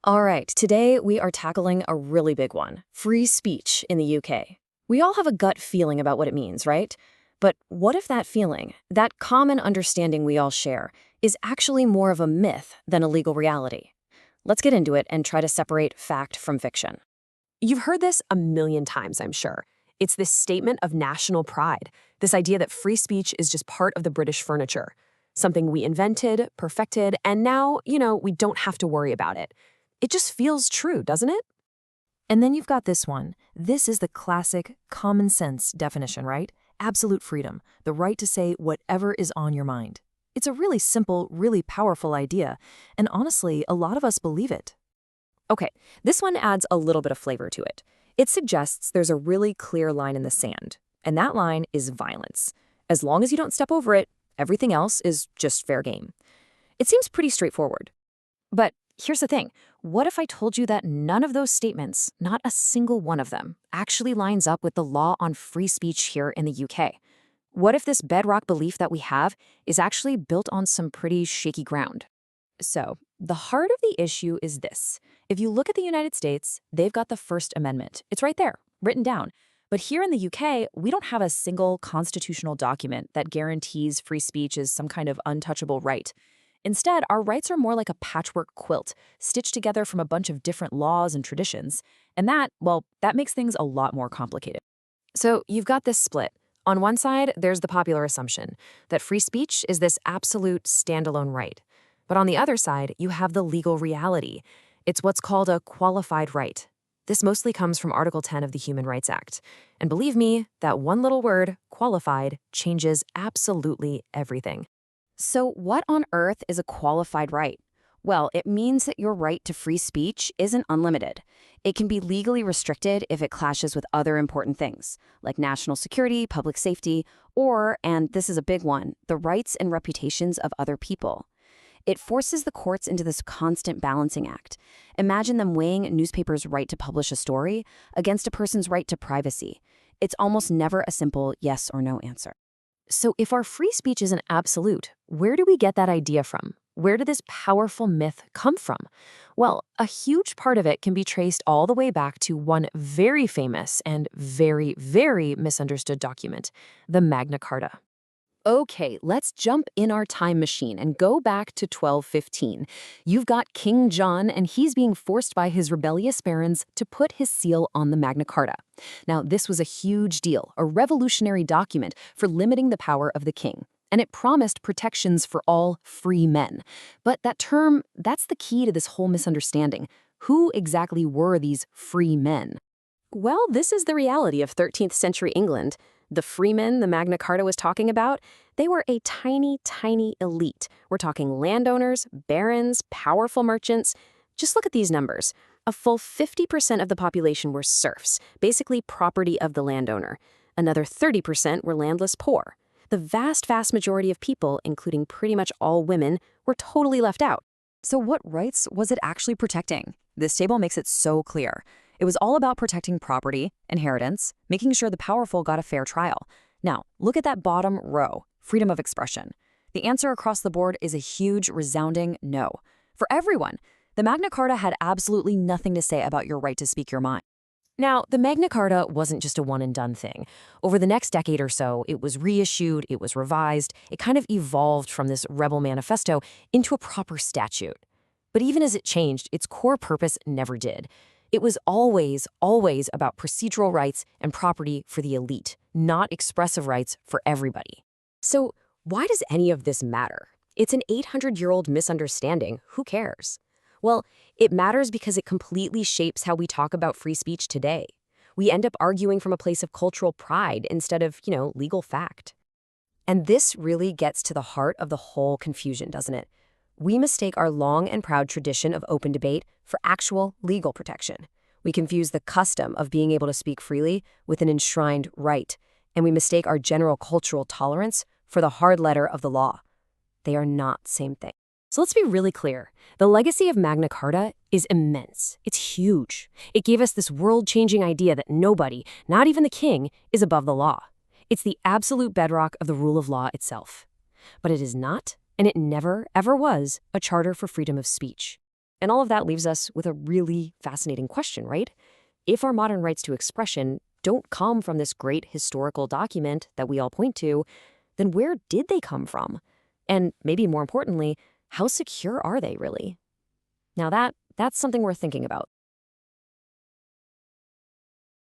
All right, today we are tackling a really big one, free speech in the UK. We all have a gut feeling about what it means, right? But what if that feeling, that common understanding we all share, is actually more of a myth than a legal reality? Let's get into it and try to separate fact from fiction. You've heard this a million times, I'm sure. It's this statement of national pride, this idea that free speech is just part of the British furniture, something we invented, perfected, and now, we don't have to worry about it. It just feels true, doesn't it? And then you've got this one. This is the classic common sense definition, right? Absolute freedom, the right to say whatever is on your mind. It's a really simple, really powerful idea, and honestly, a lot of us believe it. Okay, this one adds a little bit of flavor to it. It suggests there's a really clear line in the sand, and that line is violence. As long as you don't step over it, everything else is just fair game. It seems pretty straightforward. But here's the thing. What if I told you that none of those statements, not a single one of them, actually lines up with the law on free speech here in the UK? What if this bedrock belief that we have is actually built on some pretty shaky ground? So, the heart of the issue is this. If you look at the United States, they've got the First Amendment. It's right there, written down. But here in the UK, we don't have a single constitutional document that guarantees free speech is some kind of untouchable right. Instead, our rights are more like a patchwork quilt, stitched together from a bunch of different laws and traditions. And that makes things a lot more complicated. So you've got this split. On one side, there's the popular assumption that free speech is this absolute standalone right. But on the other side, you have the legal reality. It's what's called a qualified right. This mostly comes from Article 10 of the Human Rights Act. And believe me, that one little word, qualified, changes absolutely everything. So what on earth is a qualified right? Well, it means that your right to free speech isn't unlimited. It can be legally restricted if it clashes with other important things, like national security, public safety, or, and this is a big one, the rights and reputations of other people. It forces the courts into this constant balancing act. Imagine them weighing a newspaper's right to publish a story against a person's right to privacy. It's almost never a simple yes or no answer. So if our free speech isn't absolute, where do we get that idea from? Where did this powerful myth come from? Well, a huge part of it can be traced all the way back to one very famous and very, very misunderstood document, the Magna Carta. Okay, let's jump in our time machine and go back to 1215. You've got King John, and he's being forced by his rebellious barons to put his seal on the Magna Carta. Now, this was a huge deal, a revolutionary document for limiting the power of the king. And it promised protections for all free men. But that term, that's the key to this whole misunderstanding. Who exactly were these free men? Well, this is the reality of 13th century England. The freemen the Magna Carta was talking about, they were a tiny, tiny elite. We're talking landowners, barons, powerful merchants. Just look at these numbers. A full 50% of the population were serfs, basically property of the landowner. Another 30% were landless poor. The vast, vast majority of people, including pretty much all women, were totally left out. So what rights was it actually protecting? This table makes it so clear. It was all about protecting property, inheritance, making sure the powerful got a fair trial. Now, look at that bottom row, freedom of expression. The answer across the board is a huge, resounding no. For everyone, the Magna Carta had absolutely nothing to say about your right to speak your mind. Now, the Magna Carta wasn't just a one-and-done thing. Over the next decade or so, it was reissued, it was revised, it kind of evolved from this rebel manifesto into a proper statute. But even as it changed, its core purpose never did. It was always, always about procedural rights and property for the elite, not expressive rights for everybody. So why does any of this matter? It's an 800-year-old misunderstanding. Who cares? Well, it matters because it completely shapes how we talk about free speech today. We end up arguing from a place of cultural pride instead of, legal fact. And this really gets to the heart of the whole confusion, doesn't it? We mistake our long and proud tradition of open debate for actual legal protection. We confuse the custom of being able to speak freely with an enshrined right, and we mistake our general cultural tolerance for the hard letter of the law. They are not the same thing. So let's be really clear. The legacy of Magna Carta is immense. It's huge. It gave us this world-changing idea that nobody, not even the king, is above the law. It's the absolute bedrock of the rule of law itself. But it is not, and it never, ever was, a charter for freedom of speech. And all of that leaves us with a really fascinating question, right? If our modern rights to expression don't come from this great historical document that we all point to, then where did they come from? And maybe more importantly, how secure are they really? Now that's something worth thinking about.